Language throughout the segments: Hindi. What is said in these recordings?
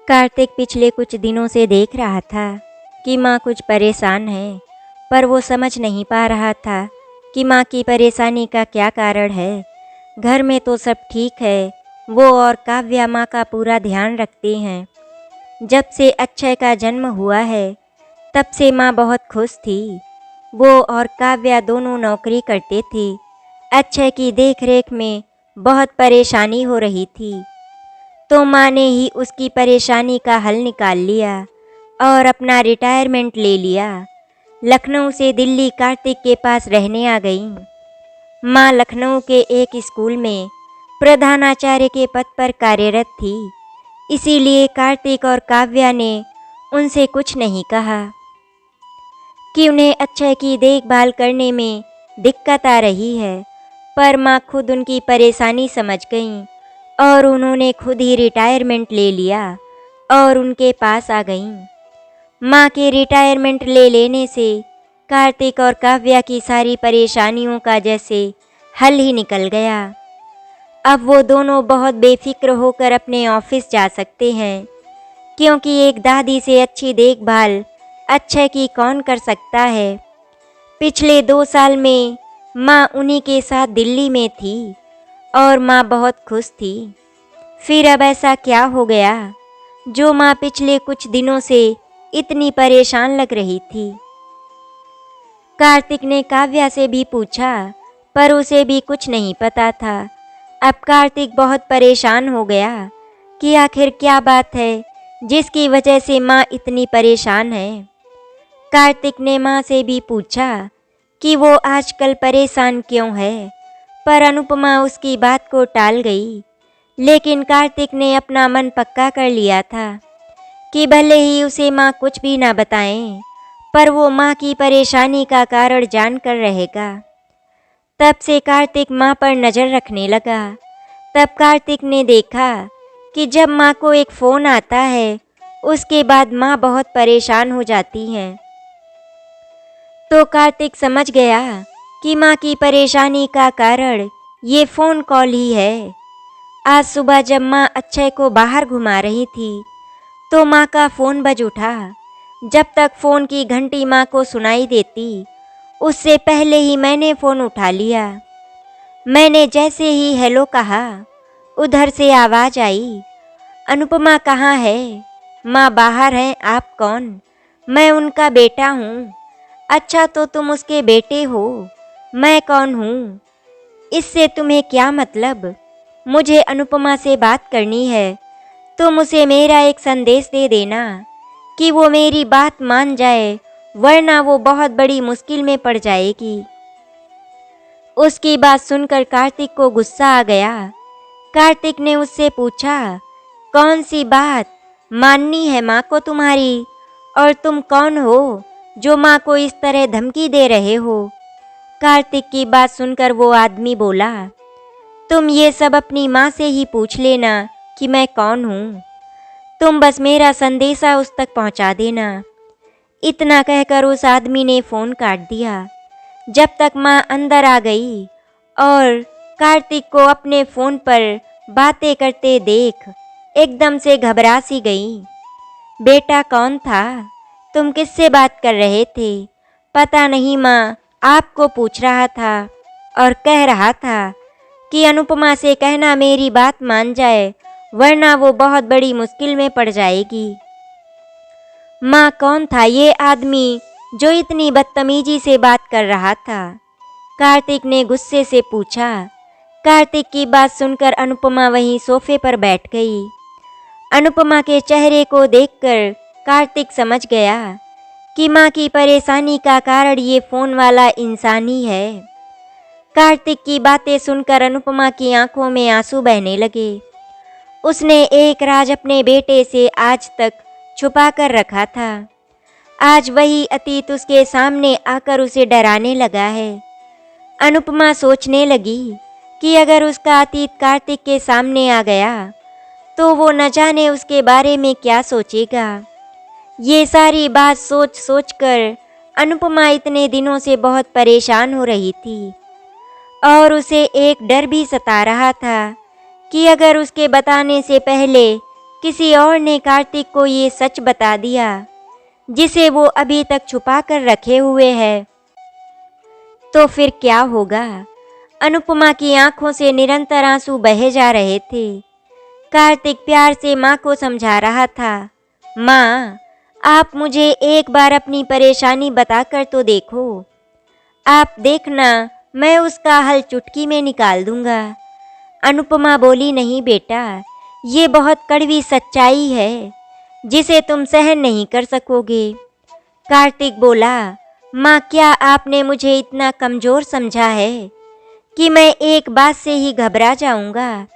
कार्तिक पिछले कुछ दिनों से देख रहा था कि माँ कुछ परेशान है, पर वो समझ नहीं पा रहा था कि माँ की परेशानी का क्या कारण है। घर में तो सब ठीक है, वो और काव्या माँ का पूरा ध्यान रखती हैं। जब से अक्षय का जन्म हुआ है, तब से माँ बहुत खुश थी। वो और काव्या दोनों नौकरी करते थे। अक्षय की देखरेख में बहुत परेशानी हो रही थी, तो माँ ने ही उसकी परेशानी का हल निकाल लिया और अपना रिटायरमेंट ले लिया। लखनऊ से दिल्ली कार्तिक के पास रहने आ गई। माँ लखनऊ के एक स्कूल में प्रधानाचार्य के पद पर कार्यरत थी, इसीलिए कार्तिक और काव्या ने उनसे कुछ नहीं कहा कि उन्हें अक्षय की देखभाल करने में दिक्कत आ रही है। पर माँ खुद उनकी परेशानी समझ गईं और उन्होंने खुद ही रिटायरमेंट ले लिया और उनके पास आ गईं। माँ के रिटायरमेंट ले लेने से कार्तिक और काव्या की सारी परेशानियों का जैसे हल ही निकल गया। अब वो दोनों बहुत बेफिक्र होकर अपने ऑफिस जा सकते हैं, क्योंकि एक दादी से अच्छी देखभाल अक्षय की कौन कर सकता है। पिछले 2 साल में माँ उन्हीं के साथ दिल्ली में थी और माँ बहुत खुश थी। फिर अब ऐसा क्या हो गया जो माँ पिछले कुछ दिनों से इतनी परेशान लग रही थी। कार्तिक ने काव्या से भी पूछा, पर उसे भी कुछ नहीं पता था। अब कार्तिक बहुत परेशान हो गया कि आखिर क्या बात है जिसकी वजह से माँ इतनी परेशान है। कार्तिक ने माँ से भी पूछा कि वो आजकल परेशान क्यों है, पर अनुपमा उसकी बात को टाल गई। लेकिन कार्तिक ने अपना मन पक्का कर लिया था कि भले ही उसे माँ कुछ भी ना बताएं, पर वो माँ की परेशानी का कारण जानकर रहेगा। तब से कार्तिक माँ पर नज़र रखने लगा। तब कार्तिक ने देखा कि जब माँ को एक फ़ोन आता है, उसके बाद माँ बहुत परेशान हो जाती हैं। तो कार्तिक समझ गया कि माँ की परेशानी का कारण ये फ़ोन कॉल ही है। आज सुबह जब माँ अक्षय को बाहर घुमा रही थी, तो माँ का फ़ोन बज उठा। जब तक फ़ोन की घंटी माँ को सुनाई देती, उससे पहले ही मैंने फ़ोन उठा लिया। मैंने जैसे ही हेलो कहा, उधर से आवाज़ आई, अनुपमा कहाँ है? माँ बाहर हैं, आप कौन? मैं उनका बेटा हूँ। अच्छा, तो तुम उसके बेटे हो? मैं कौन हूँ? इससे तुम्हें क्या मतलब? मुझे अनुपमा से बात करनी है। तुम उसे मेरा एक संदेश दे देना कि वो मेरी बात मान जाए, वरना वो बहुत बड़ी मुश्किल में पड़ जाएगी। उसकी बात सुनकर कार्तिक को गुस्सा आ गया। कार्तिक ने उससे पूछा, कौन सी बात माननी है माँ को तुम्हारी? और तुम कौन हो जो माँ को इस तरह धमकी दे रहे हो? कार्तिक की बात सुनकर वो आदमी बोला, तुम ये सब अपनी माँ से ही पूछ लेना कि मैं कौन हूँ। तुम बस मेरा संदेशा उस तक पहुँचा देना। इतना कहकर उस आदमी ने फ़ोन काट दिया। जब तक माँ अंदर आ गई और कार्तिक को अपने फ़ोन पर बातें करते देख एकदम से घबरा सी गई। बेटा कौन था? तुम किससे बात कर रहे थे? पता नहीं, माँ आपको पूछ रहा था और कह रहा था कि अनुपमा से कहना मेरी बात मान जाए, वरना वो बहुत बड़ी मुश्किल में पड़ जाएगी। माँ कौन था ये आदमी जो इतनी बदतमीजी से बात कर रहा था? कार्तिक ने गुस्से से पूछा। कार्तिक की बात सुनकर अनुपमा वहीं सोफे पर बैठ गई। अनुपमा के चेहरे को देखकर कार्तिक समझ गया कि माँ की परेशानी का कारण ये फ़ोन वाला इंसान ही है। कार्तिक की बातें सुनकर अनुपमा की आंखों में आंसू बहने लगे। उसने एक राज अपने बेटे से आज तक छुपा कर रखा था। आज वही अतीत उसके सामने आकर उसे डराने लगा है। अनुपमा सोचने लगी कि अगर उसका अतीत कार्तिक के सामने आ गया, तो वो न जाने उसके बारे में क्या सोचेगा। ये सारी बात सोच सोच कर अनुपमा इतने दिनों से बहुत परेशान हो रही थी और उसे एक डर भी सता रहा था कि अगर उसके बताने से पहले किसी और ने कार्तिक को ये सच बता दिया जिसे वो अभी तक छुपा कर रखे हुए है, तो फिर क्या होगा। अनुपमा की आंखों से निरंतर आंसू बहे जा रहे थे। कार्तिक प्यार से माँ को समझा रहा था, माँ, आप मुझे एक बार अपनी परेशानी बताकर तो देखो। आप देखना, मैं उसका हल चुटकी में निकाल दूंगा। अनुपमा बोली, नहीं बेटा, ये बहुत कड़वी सच्चाई है जिसे तुम सहन नहीं कर सकोगे। कार्तिक बोला, माँ, क्या आपने मुझे इतना कमज़ोर समझा है कि मैं एक बात से ही घबरा जाऊंगा?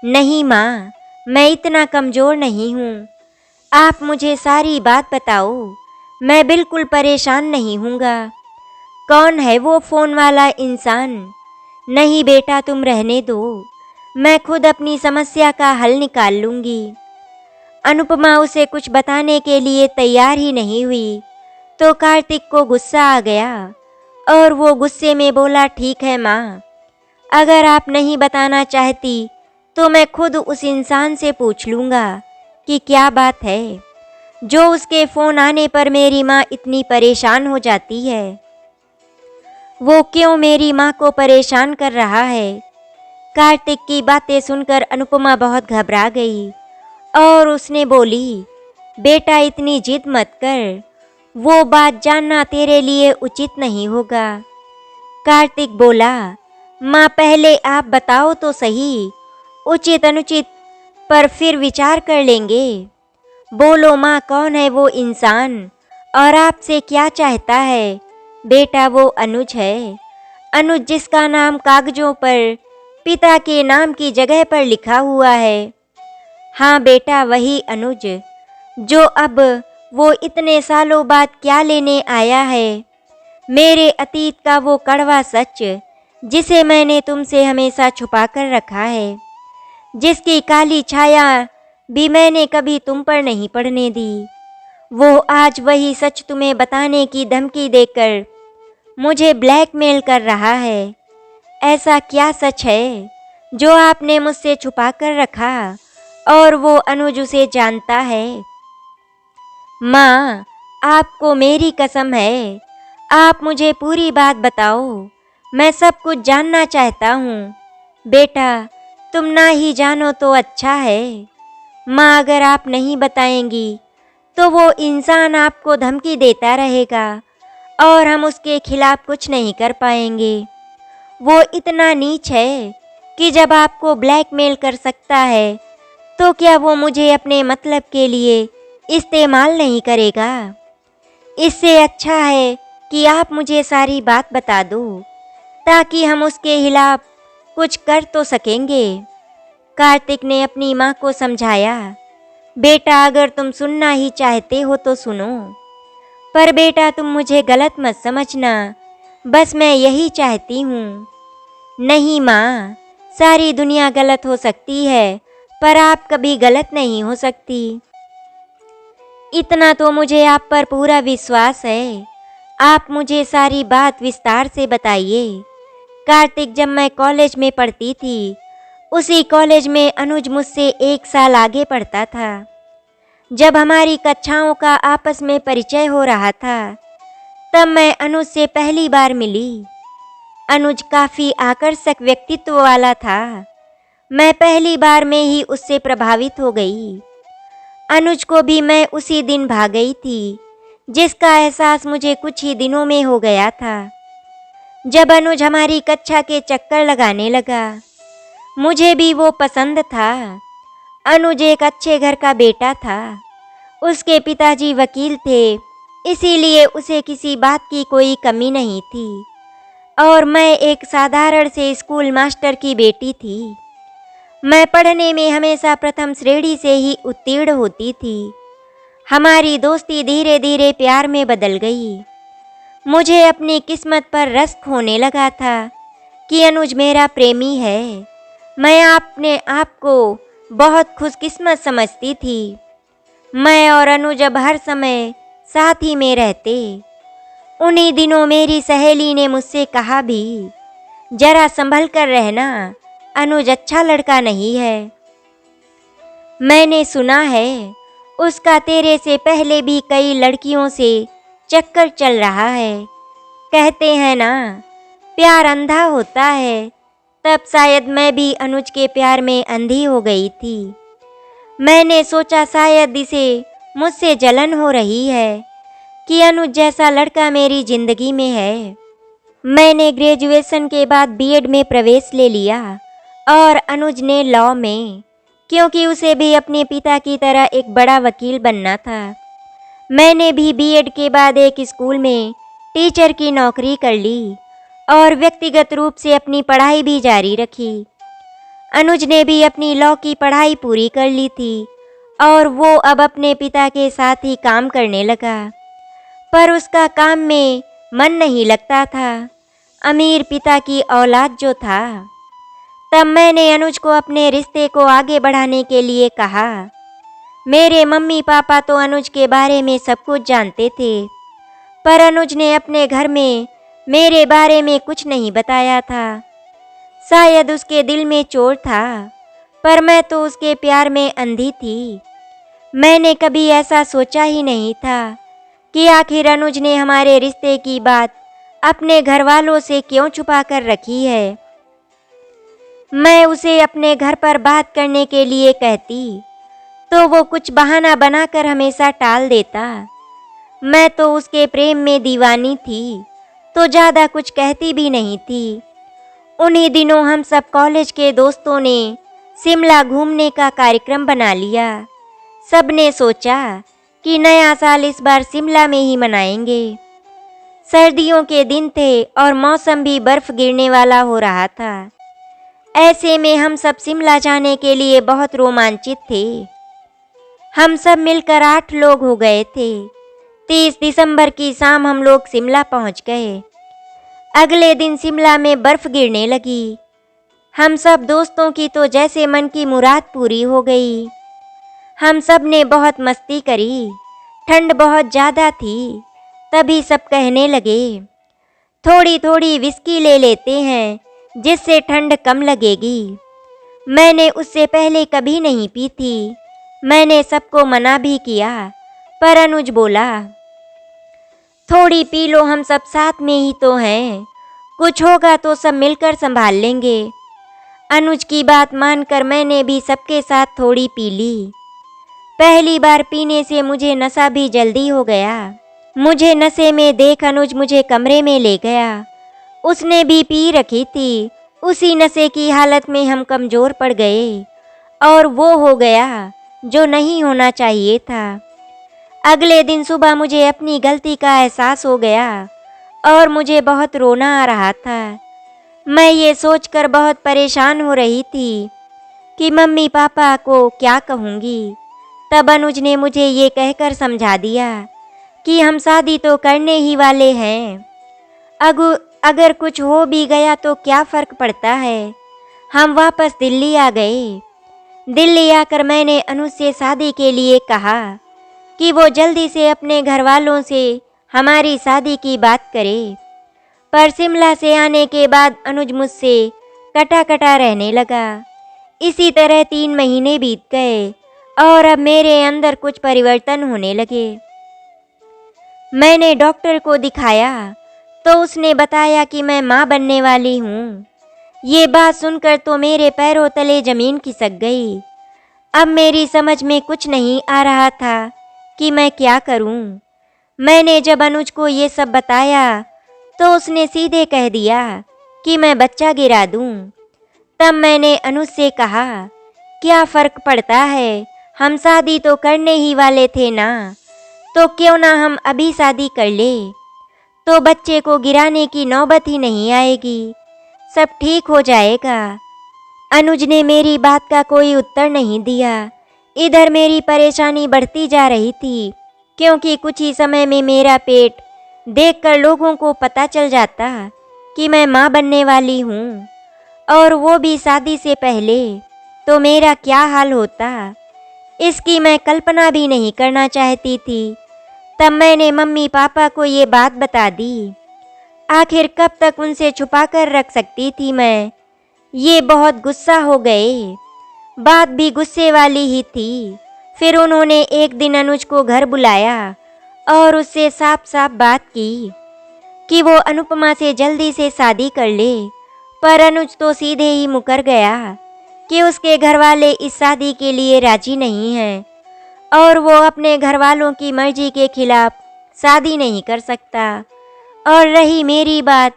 नहीं माँ, मैं इतना कमज़ोर नहीं हूँ। आप मुझे सारी बात बताओ, मैं बिल्कुल परेशान नहीं हूँगा। कौन है वो फ़ोन वाला इंसान? नहीं बेटा, तुम रहने दो, मैं खुद अपनी समस्या का हल निकाल लूँगी। अनुपमा उसे कुछ बताने के लिए तैयार ही नहीं हुई तो कार्तिक को गुस्सा आ गया और वो गुस्से में बोला, ठीक है माँ, अगर आप नहीं बताना चाहती तो मैं खुद उस इंसान से पूछ लूँगा कि क्या बात है जो उसके फ़ोन आने पर मेरी माँ इतनी परेशान हो जाती है। वो क्यों मेरी माँ को परेशान कर रहा है? कार्तिक की बातें सुनकर अनुपमा बहुत घबरा गई और उसने बोली, बेटा, इतनी जिद मत कर, वो बात जानना तेरे लिए उचित नहीं होगा। कार्तिक बोला, माँ, पहले आप बताओ तो सही, उचित अनुचित पर फिर विचार कर लेंगे। बोलो माँ, कौन है वो इंसान और आपसे क्या चाहता है? बेटा, वो अनुज है, अनुज जिसका नाम कागजों पर पिता के नाम की जगह पर लिखा हुआ है। हाँ बेटा, वही अनुज, जो अब वो इतने सालों बाद क्या लेने आया है? मेरे अतीत का वो कड़वा सच जिसे मैंने तुमसे हमेशा छुपा कर रखा है, जिसकी काली छाया भी मैंने कभी तुम पर नहीं पड़ने दी। वो आज वही सच तुम्हें बताने की धमकी देकर मुझे ब्लैकमेल कर रहा है। ऐसा क्या सच है जो आपने मुझसे छुपा कर रखा और वो अनुज उसे जानता है? माँ, आपको मेरी कसम है, आप मुझे पूरी बात बताओ, मैं सब कुछ जानना चाहता हूँ। बेटा, तुम ना ही जानो तो अच्छा है। माँ, अगर आप नहीं बताएंगी तो वो इंसान आपको धमकी देता रहेगा और हम उसके खिलाफ कुछ नहीं कर पाएंगे। वो इतना नीच है कि जब आपको ब्लैकमेल कर सकता है तो क्या वो मुझे अपने मतलब के लिए इस्तेमाल नहीं करेगा? इससे अच्छा है कि आप मुझे सारी बात बता दो ताकि हम उसके खिलाफ कुछ कर तो सकेंगे। कार्तिक ने अपनी माँ को समझाया, बेटा, अगर तुम सुनना ही चाहते हो तो सुनो, पर बेटा तुम मुझे गलत मत समझना, बस मैं यही चाहती हूँ। नहीं माँ, सारी दुनिया गलत हो सकती है पर आप कभी गलत नहीं हो सकती। इतना तो मुझे आप पर पूरा विश्वास है। आप मुझे सारी बात विस्तार से बताइए। कार्तिक, जब मैं कॉलेज में पढ़ती थी, उसी कॉलेज में अनुज मुझसे 1 साल आगे पढ़ता था। जब हमारी कक्षाओं का आपस में परिचय हो रहा था, तब मैं अनुज से पहली बार मिली। अनुज काफ़ी आकर्षक व्यक्तित्व वाला था। मैं पहली बार में ही उससे प्रभावित हो गई। अनुज को भी मैं उसी दिन भा गई थी, जिसका एहसास मुझे कुछ ही दिनों में हो गया था। जब अनुज हमारी कक्षा के चक्कर लगाने लगा, मुझे भी वो पसंद था। अनुज एक अच्छे घर का बेटा था। उसके पिताजी वकील थे, इसीलिए उसे किसी बात की कोई कमी नहीं थी और मैं एक साधारण से स्कूल मास्टर की बेटी थी। मैं पढ़ने में हमेशा प्रथम श्रेणी से ही उत्तीर्ण होती थी। हमारी दोस्ती धीरे धीरे प्यार में बदल गई। मुझे अपनी किस्मत पर रस होने लगा था कि अनुज मेरा प्रेमी है। मैं अपने आप को बहुत खुशकिस्मत समझती थी। मैं और अनुज अब हर समय साथ ही में रहते। उन्हीं दिनों मेरी सहेली ने मुझसे कहा भी, जरा संभल कर रहना, अनुज अच्छा लड़का नहीं है। मैंने सुना है उसका तेरे से पहले भी कई लड़कियों से चक्कर चल रहा है। कहते हैं ना, प्यार अंधा होता है। तब शायद मैं भी अनुज के प्यार में अंधी हो गई थी। मैंने सोचा शायद इसे मुझसे जलन हो रही है कि अनुज जैसा लड़का मेरी जिंदगी में है। मैंने ग्रेजुएशन के बाद बीएड में प्रवेश ले लिया और अनुज ने लॉ में, क्योंकि उसे भी अपने पिता की तरह एक बड़ा वकील बनना था। मैंने भी बीएड के बाद एक स्कूल में टीचर की नौकरी कर ली और व्यक्तिगत रूप से अपनी पढ़ाई भी जारी रखी। अनुज ने भी अपनी लॉ की पढ़ाई पूरी कर ली थी और वो अब अपने पिता के साथ ही काम करने लगा, पर उसका काम में मन नहीं लगता था। अमीर पिता की औलाद जो था। तब मैंने अनुज को अपने रिश्ते को आगे बढ़ाने के लिए कहा। मेरे मम्मी पापा तो अनुज के बारे में सब कुछ जानते थे, पर अनुज ने अपने घर में मेरे बारे में कुछ नहीं बताया था। शायद उसके दिल में चोट था, पर मैं तो उसके प्यार में अंधी थी। मैंने कभी ऐसा सोचा ही नहीं था कि आखिर अनुज ने हमारे रिश्ते की बात अपने घर वालों से क्यों छुपा कर रखी है। मैं उसे अपने घर पर बात करने के लिए कहती तो वो कुछ बहाना बनाकर हमेशा टाल देता। मैं तो उसके प्रेम में दीवानी थी, तो ज़्यादा कुछ कहती भी नहीं थी। उन्हीं दिनों हम सब कॉलेज के दोस्तों ने शिमला घूमने का कार्यक्रम बना लिया। सबने सोचा कि नया साल इस बार शिमला में ही मनाएंगे। सर्दियों के दिन थे और मौसम भी बर्फ गिरने वाला हो रहा था। ऐसे में हम सब शिमला जाने के लिए बहुत रोमांचित थे। हम सब मिलकर 8 लोग हो गए थे। 30 दिसंबर की शाम हम लोग शिमला पहुंच गए। अगले दिन शिमला में बर्फ गिरने लगी। हम सब दोस्तों की तो जैसे मन की मुराद पूरी हो गई। हम सब ने बहुत मस्ती करी। ठंड बहुत ज़्यादा थी। तभी सब कहने लगे, थोड़ी थोड़ी विस्की ले लेते हैं जिससे ठंड कम लगेगी। मैंने उससे पहले कभी नहीं पी थी। मैंने सबको मना भी किया, पर अनुज बोला, थोड़ी पी लो, हम सब साथ में ही तो हैं। कुछ होगा तो सब मिलकर संभाल लेंगे। अनुज की बात मानकर मैंने भी सबके साथ थोड़ी पी ली। पहली बार पीने से मुझे नशा भी जल्दी हो गया। मुझे नशे में देख अनुज मुझे कमरे में ले गया। उसने भी पी रखी थी। उसी नशे की हालत में हम कमज़ोर पड़ गए और वो हो गया जो नहीं होना चाहिए था। अगले दिन सुबह मुझे अपनी गलती का एहसास हो गया और मुझे बहुत रोना आ रहा था। मैं ये सोचकर बहुत परेशान हो रही थी कि मम्मी पापा को क्या कहूँगी। तब अनुज ने मुझे ये कहकर समझा दिया कि हम शादी तो करने ही वाले हैं। अगर कुछ हो भी गया तो क्या फ़र्क पड़ता है। हम वापस दिल्ली आ गए। दिल्ली आकर मैंने अनुज से शादी के लिए कहा कि वो जल्दी से अपने घर वालों से हमारी शादी की बात करे। पर शिमला से आने के बाद अनुज मुझसे कटा कटा रहने लगा। इसी तरह 3 महीने बीत गए और अब मेरे अंदर कुछ परिवर्तन होने लगे। मैंने डॉक्टर को दिखाया तो उसने बताया कि मैं माँ बनने वाली हूँ। ये बात सुनकर तो मेरे पैरों तले ज़मीन खिसक गई। अब मेरी समझ में कुछ नहीं आ रहा था कि मैं क्या करूँ। मैंने जब अनुज को ये सब बताया तो उसने सीधे कह दिया कि मैं बच्चा गिरा दूँ। तब मैंने अनुज से कहा, क्या फ़र्क पड़ता है, हम शादी तो करने ही वाले थे ना, तो क्यों ना हम अभी शादी कर ले, तो बच्चे को गिराने की नौबत ही नहीं आएगी, सब ठीक हो जाएगा। अनुज ने मेरी बात का कोई उत्तर नहीं दिया। इधर मेरी परेशानी बढ़ती जा रही थी, क्योंकि कुछ ही समय में मेरा पेट देखकर लोगों को पता चल जाता कि मैं माँ बनने वाली हूँ, और वो भी शादी से पहले, तो मेरा क्या हाल होता, इसकी मैं कल्पना भी नहीं करना चाहती थी। तब मैंने मम्मी पापा को ये बात बता दी। आखिर कब तक उनसे छुपा कर रख सकती थी मैं। ये बहुत गुस्सा हो गए। बात भी गुस्से वाली ही थी। फिर उन्होंने एक दिन अनुज को घर बुलाया और उससे साफ साफ बात की कि वो अनुपमा से जल्दी से शादी कर ले। पर अनुज तो सीधे ही मुकर गया कि उसके घर वाले इस शादी के लिए राजी नहीं हैं और वो अपने घर वालों की मर्जी के खिलाफ शादी नहीं कर सकता। और रही मेरी बात,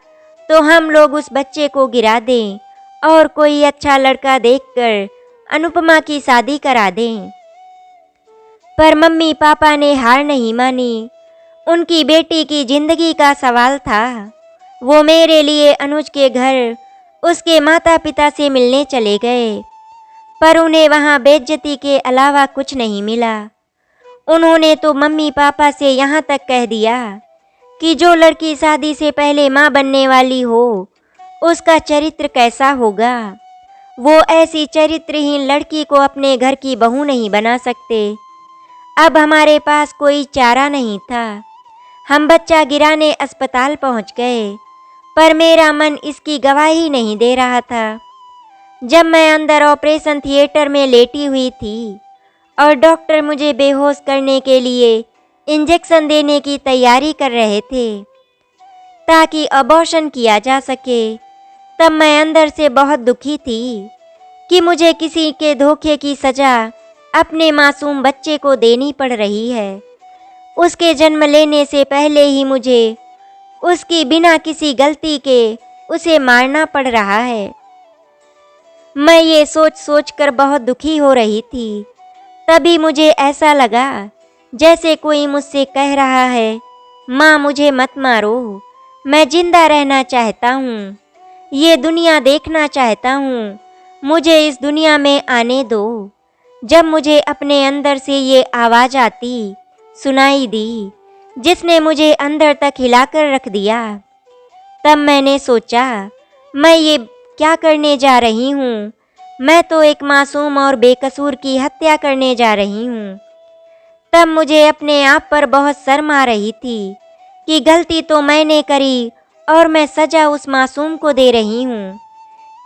तो हम लोग उस बच्चे को गिरा दें और कोई अच्छा लड़का देखकर अनुपमा की शादी करा दें। पर मम्मी पापा ने हार नहीं मानी। उनकी बेटी की जिंदगी का सवाल था। वो मेरे लिए अनुज के घर उसके माता पिता से मिलने चले गए, पर उन्हें वहाँ बेइज्जती के अलावा कुछ नहीं मिला। उन्होंने तो मम्मी पापा से यहाँ तक कह दिया कि जो लड़की शादी से पहले माँ बनने वाली हो, उसका चरित्र कैसा होगा। वो ऐसी चरित्रहीन लड़की को अपने घर की बहू नहीं बना सकते। अब हमारे पास कोई चारा नहीं था। हम बच्चा गिराने अस्पताल पहुंच गए, पर मेरा मन इसकी गवाही नहीं दे रहा था। जब मैं अंदर ऑपरेशन थिएटर में लेटी हुई थी और डॉक्टर मुझे बेहोश करने के लिए इंजेक्शन देने की तैयारी कर रहे थे ताकि अबॉर्शन किया जा सके, तब मैं अंदर से बहुत दुखी थी कि मुझे किसी के धोखे की सज़ा अपने मासूम बच्चे को देनी पड़ रही है। उसके जन्म लेने से पहले ही मुझे उसकी बिना किसी गलती के उसे मारना पड़ रहा है। मैं ये सोच सोच कर बहुत दुखी हो रही थी। तभी मुझे ऐसा लगा जैसे कोई मुझसे कह रहा है, माँ मुझे मत मारो, मैं जिंदा रहना चाहता हूँ, ये दुनिया देखना चाहता हूँ, मुझे इस दुनिया में आने दो। जब मुझे अपने अंदर से ये आवाज़ आती सुनाई दी, जिसने मुझे अंदर तक हिलाकर रख दिया, तब मैंने सोचा मैं ये क्या करने जा रही हूँ। मैं तो एक मासूम और बेकसूर की हत्या करने जा रही हूँ। तब मुझे अपने आप पर बहुत शर्म आ रही थी कि गलती तो मैंने करी और मैं सज़ा उस मासूम को दे रही हूँ।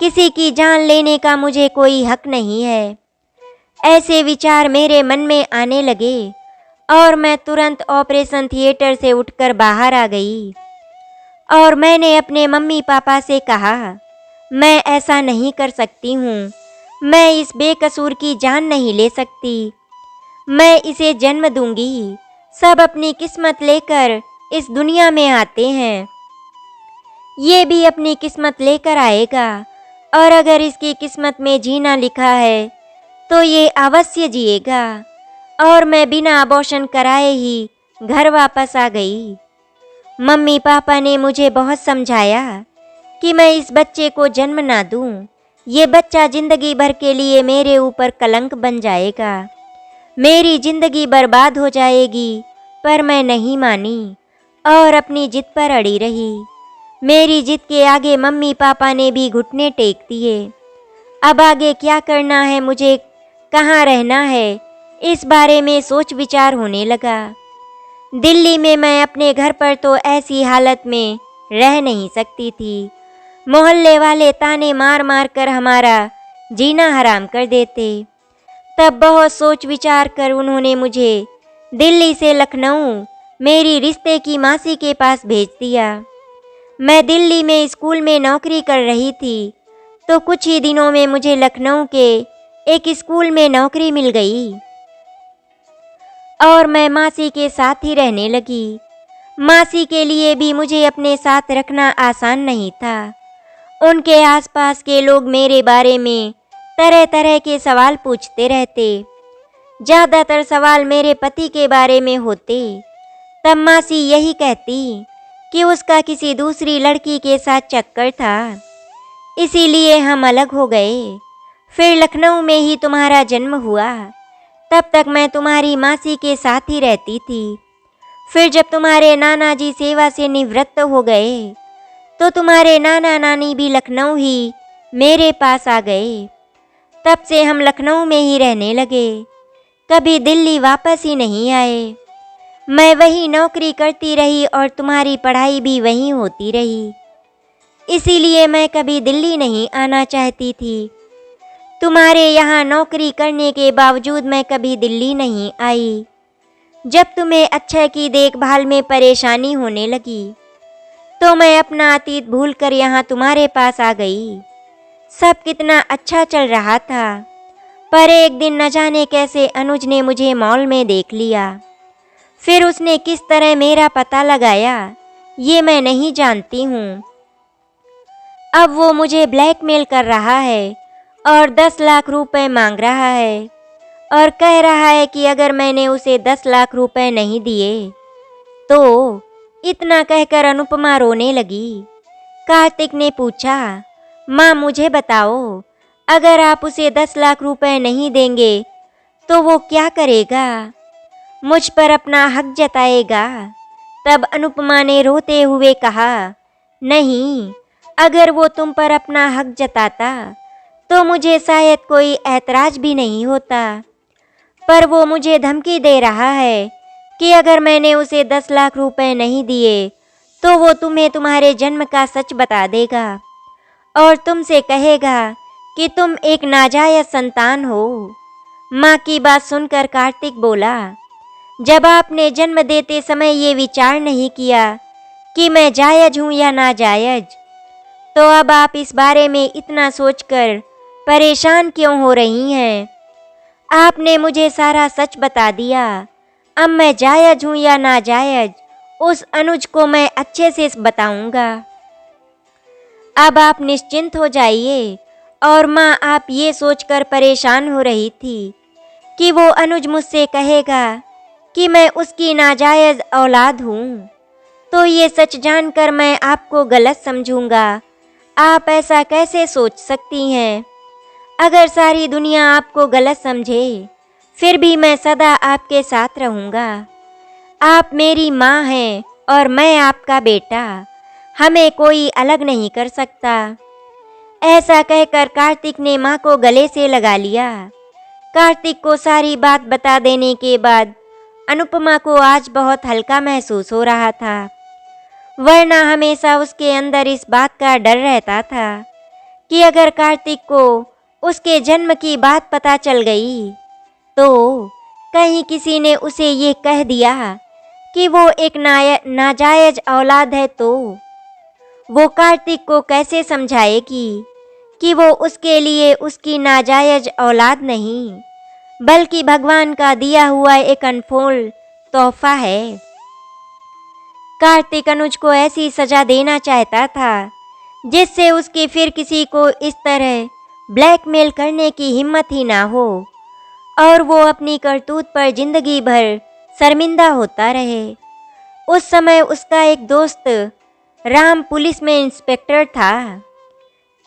किसी की जान लेने का मुझे कोई हक नहीं है। ऐसे विचार मेरे मन में आने लगे और मैं तुरंत ऑपरेशन थिएटर से उठकर बाहर आ गई और मैंने अपने मम्मी पापा से कहा, मैं ऐसा नहीं कर सकती हूँ, मैं इस बेकसूर की जान नहीं ले सकती, मैं इसे जन्म दूंगी। सब अपनी किस्मत लेकर इस दुनिया में आते हैं, ये भी अपनी किस्मत लेकर आएगा और अगर इसकी किस्मत में जीना लिखा है तो ये अवश्य जिएगा। और मैं बिना अबॉर्शन कराए ही घर वापस आ गई। मम्मी पापा ने मुझे बहुत समझाया कि मैं इस बच्चे को जन्म ना दूं, ये बच्चा जिंदगी भर के लिए मेरे ऊपर कलंक बन जाएगा, मेरी जिंदगी बर्बाद हो जाएगी। पर मैं नहीं मानी और अपनी जिद पर अड़ी रही। मेरी जिद के आगे मम्मी पापा ने भी घुटने टेक दिए। अब आगे क्या करना है, मुझे कहाँ रहना है, इस बारे में सोच विचार होने लगा। दिल्ली में मैं अपने घर पर तो ऐसी हालत में रह नहीं सकती थी। मोहल्ले वाले ताने मार मार कर हमारा जीना हराम कर देते। तब बहुत सोच विचार कर उन्होंने मुझे दिल्ली से लखनऊ मेरी रिश्ते की मासी के पास भेज दिया। मैं दिल्ली में स्कूल में नौकरी कर रही थी, तो कुछ ही दिनों में मुझे लखनऊ के एक स्कूल में नौकरी मिल गई और मैं मासी के साथ ही रहने लगी। मासी के लिए भी मुझे अपने साथ रखना आसान नहीं था। उनके आसपास के लोग मेरे बारे में तरह तरह के सवाल पूछते रहते। ज़्यादातर सवाल मेरे पति के बारे में होते। तब मासी यही कहती कि उसका किसी दूसरी लड़की के साथ चक्कर था, इसीलिए हम अलग हो गए। फिर लखनऊ में ही तुम्हारा जन्म हुआ। तब तक मैं तुम्हारी मासी के साथ ही रहती थी। फिर जब तुम्हारे नाना जी सेवा से निवृत्त हो गए, तो तुम्हारे नाना नानी भी लखनऊ ही मेरे पास आ गए। तब से हम लखनऊ में ही रहने लगे, कभी दिल्ली वापस ही नहीं आए। मैं वहीं नौकरी करती रही और तुम्हारी पढ़ाई भी वहीं होती रही, इसीलिए मैं कभी दिल्ली नहीं आना चाहती थी। तुम्हारे यहाँ नौकरी करने के बावजूद मैं कभी दिल्ली नहीं आई। जब तुम्हें अक्षय की देखभाल में परेशानी होने लगी तो मैं अपना अतीत भूलकर यहाँ तुम्हारे पास आ गई। सब कितना अच्छा चल रहा था, पर एक दिन न जाने कैसे अनुज ने मुझे मॉल में देख लिया। फिर उसने किस तरह मेरा पता लगाया ये मैं नहीं जानती हूँ। अब वो मुझे ब्लैकमेल कर रहा है और 10 लाख रुपए मांग रहा है और कह रहा है कि अगर मैंने उसे 10 लाख रुपए नहीं दिए तो। इतना कहकर अनुपमा रोने लगी। कार्तिक ने पूछा, माँ मुझे बताओ, अगर आप उसे 10 लाख रुपए नहीं देंगे तो वो क्या करेगा? मुझ पर अपना हक जताएगा? तब अनुपमा ने रोते हुए कहा, नहीं, अगर वो तुम पर अपना हक जताता तो मुझे शायद कोई ऐतराज भी नहीं होता, पर वो मुझे धमकी दे रहा है कि अगर मैंने उसे 10 लाख रुपए नहीं दिए तो वो तुम्हें तुम्हारे जन्म का सच बता देगा और तुमसे कहेगा कि तुम एक नाजायज संतान हो। माँ की बात सुनकर कार्तिक बोला, जब आपने जन्म देते समय ये विचार नहीं किया कि मैं जायज हूँ या नाजायज, तो अब आप इस बारे में इतना सोचकर परेशान क्यों हो रही हैं? आपने मुझे सारा सच बता दिया। अब मैं जायज हूँ या नाजायज उस अनुज को मैं अच्छे से बताऊंगा। अब आप निश्चिंत हो जाइए। और माँ आप ये सोचकर परेशान हो रही थी कि वो अनुज मुझसे कहेगा कि मैं उसकी नाजायज औलाद हूँ, तो ये सच जानकर मैं आपको गलत समझूंगा। आप ऐसा कैसे सोच सकती हैं? अगर सारी दुनिया आपको गलत समझे फिर भी मैं सदा आपके साथ रहूँगा। आप मेरी माँ हैं और मैं आपका बेटा, हमें कोई अलग नहीं कर सकता। ऐसा कहकर कार्तिक ने माँ को गले से लगा लिया। कार्तिक को सारी बात बता देने के बाद अनुपमा को आज बहुत हल्का महसूस हो रहा था, वरना हमेशा उसके अंदर इस बात का डर रहता था कि अगर कार्तिक को उसके जन्म की बात पता चल गई तो कहीं किसी ने उसे ये कह दिया कि वो एक नाजायज औलाद है तो वो कार्तिक को कैसे समझाएगी कि वो उसके लिए उसकी नाजायज औलाद नहीं बल्कि भगवान का दिया हुआ एक अनमोल तोहफा है। कार्तिक अनुज को ऐसी सजा देना चाहता था जिससे उसकी फिर किसी को इस तरह ब्लैकमेल करने की हिम्मत ही ना हो और वो अपनी करतूत पर जिंदगी भर शर्मिंदा होता रहे। उस समय उसका एक दोस्त राम पुलिस में इंस्पेक्टर था।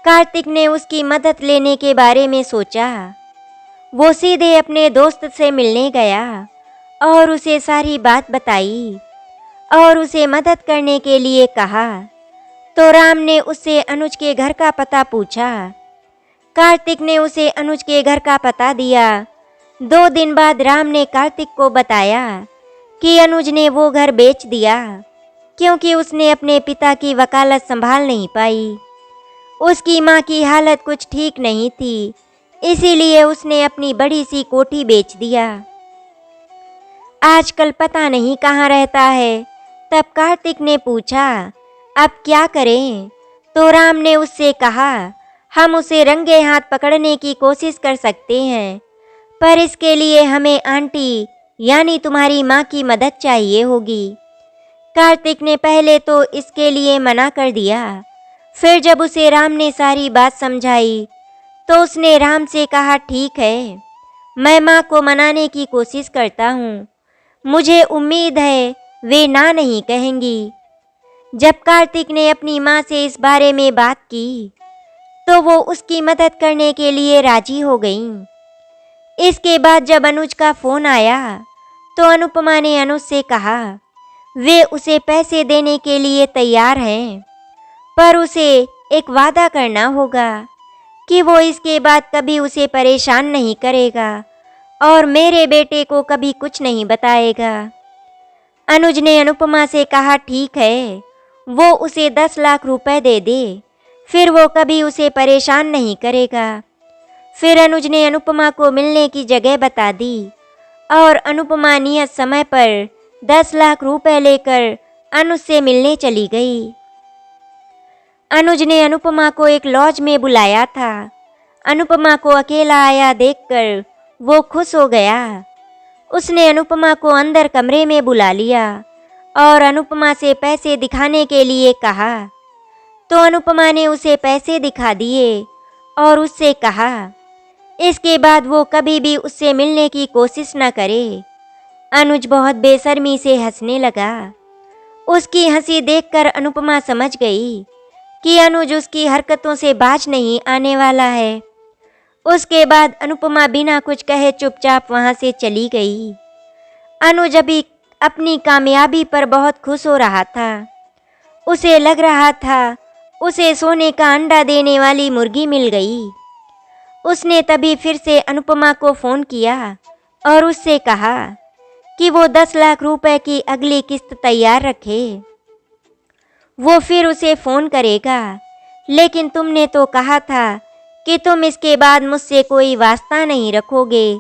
कार्तिक ने उसकी मदद लेने के बारे में सोचा। वो सीधे अपने दोस्त से मिलने गया और उसे सारी बात बताई और उसे मदद करने के लिए कहा। तो राम ने उससे अनुज के घर का पता पूछा। कार्तिक ने उसे अनुज के घर का पता दिया। 2 दिन बाद राम ने कार्तिक को बताया कि अनुज ने वो घर बेच दिया क्योंकि उसने अपने पिता की वकालत संभाल नहीं पाई। उसकी माँ की हालत कुछ ठीक नहीं थी, इसीलिए उसने अपनी बड़ी सी कोठी बेच दिया। आजकल पता नहीं कहाँ रहता है। तब कार्तिक ने पूछा, अब क्या करें? तो राम ने उससे कहा, हम उसे रंगे हाथ पकड़ने की कोशिश कर सकते हैं, पर इसके लिए हमें आंटी यानी तुम्हारी माँ की मदद चाहिए होगी। कार्तिक ने पहले तो इसके लिए मना कर दिया, फिर जब उसे राम ने सारी बात समझाई तो उसने राम से कहा, ठीक है, मैं माँ को मनाने की कोशिश करता हूँ, मुझे उम्मीद है वे ना नहीं कहेंगी। जब कार्तिक ने अपनी माँ से इस बारे में बात की तो वो उसकी मदद करने के लिए राजी हो गईं। इसके बाद जब अनुज का फ़ोन आया तो अनुपमा ने अनुज से कहा वे उसे पैसे देने के लिए तैयार हैं, पर उसे एक वादा करना होगा कि वो इसके बाद कभी उसे परेशान नहीं करेगा और मेरे बेटे को कभी कुछ नहीं बताएगा। अनुज ने अनुपमा से कहा, ठीक है, वो उसे 10 लाख रुपए दे दे, फिर वो कभी उसे परेशान नहीं करेगा। फिर अनुज ने अनुपमा को मिलने की जगह बता दी और अनुपमा नियत समय पर 10 लाख रुपए लेकर अनुज से मिलने चली गई। अनुज ने अनुपमा को एक लॉज में बुलाया था। अनुपमा को अकेला आया देखकर वो खुश हो गया। उसने अनुपमा को अंदर कमरे में बुला लिया और अनुपमा से पैसे दिखाने के लिए कहा, तो अनुपमा ने उसे पैसे दिखा दिए और उससे कहा इसके बाद वो कभी भी उससे मिलने की कोशिश न करे। अनुज बहुत बेशर्मी से हंसने लगा। उसकी हंसी देखकर अनुपमा समझ गई कि अनुज उसकी हरकतों से बाज नहीं आने वाला है। उसके बाद अनुपमा बिना कुछ कहे चुपचाप वहां से चली गई। अनुज अभी अपनी कामयाबी पर बहुत खुश हो रहा था। उसे लग रहा था उसे सोने का अंडा देने वाली मुर्गी मिल गई। उसने तभी फिर से अनुपमा को फ़ोन किया और उससे कहा कि वो 10 लाख रुपए की अगली किस्त तैयार रखे। वो फिर उसे फ़ोन करेगा, लेकिन तुमने तो कहा था कि तुम इसके बाद मुझसे कोई वास्ता नहीं रखोगे।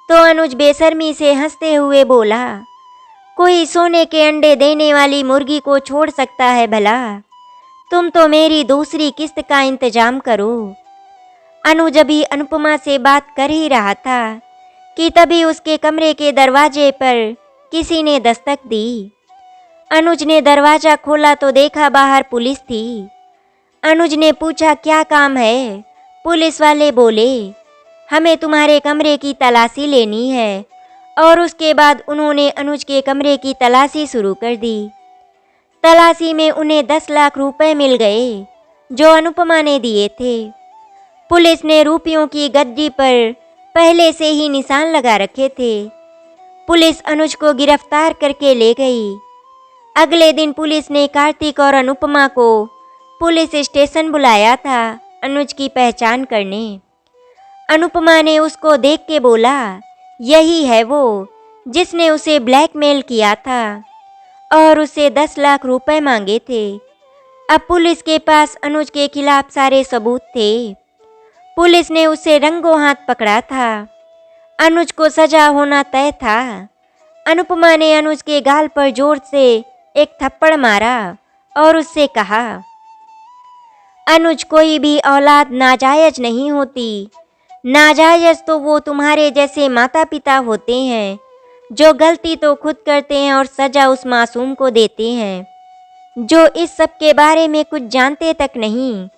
तो अनुज बेशर्मी से हंसते हुए बोला, कोई सोने के अंडे देने वाली मुर्गी को छोड़ सकता है भला? तुम तो मेरी दूसरी किस्त का इंतजाम करो। अनुज अभी अनुपमा से बात कर ही रहा था कि तभी उसके कमरे के दरवाजे पर किसी ने दस्तक दी। अनुज ने दरवाज़ा खोला तो देखा बाहर पुलिस थी। अनुज ने पूछा क्या काम है? पुलिस वाले बोले हमें तुम्हारे कमरे की तलाशी लेनी है और उसके बाद उन्होंने अनुज के कमरे की तलाशी शुरू कर दी। तलाशी में उन्हें 10 लाख रुपए मिल गए जो अनुपमा ने दिए थे। पुलिस ने रुपयों की गद्दी पर पहले से ही निशान लगा रखे थे। पुलिस अनुज को गिरफ्तार करके ले गई। अगले दिन पुलिस ने कार्तिक और अनुपमा को पुलिस स्टेशन बुलाया था अनुज की पहचान करने। अनुपमा ने उसको देख के बोला यही है वो जिसने उसे ब्लैकमेल किया था और उसे 10 लाख रुपए मांगे थे। अब पुलिस के पास अनुज के खिलाफ सारे सबूत थे। पुलिस ने उसे रंगों हाथ पकड़ा था। अनुज को सजा होना तय था। अनुपमा ने अनुज के गाल पर जोर से एक थप्पड़ मारा और उससे कहा, अनुज कोई भी औलाद नाजायज नहीं होती। नाजायज तो वो तुम्हारे जैसे माता पिता होते हैं जो गलती तो खुद करते हैं और सज़ा उस मासूम को देते हैं जो इस सब के बारे में कुछ जानते तक नहीं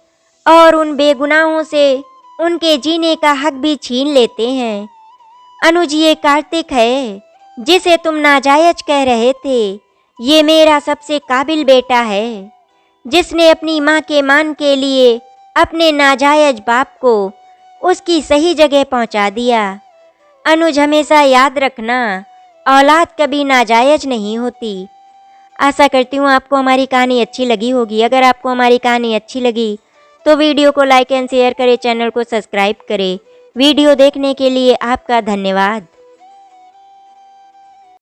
और उन बेगुनाहों से उनके जीने का हक भी छीन लेते हैं। अनुज ये कार्तिक है जिसे तुम नाजायज कह रहे थे। ये मेरा सबसे काबिल बेटा है जिसने अपनी माँ के मान के लिए अपने नाजायज बाप को उसकी सही जगह पहुँचा दिया। अनुज हमेशा याद रखना, औलाद कभी नाजायज नहीं होती। आशा करती हूँ आपको हमारी कहानी अच्छी लगी होगी। अगर आपको हमारी कहानी अच्छी लगी तो वीडियो को लाइक एंड शेयर करें, चैनल को सब्सक्राइब करें। वीडियो देखने के लिए आपका धन्यवाद।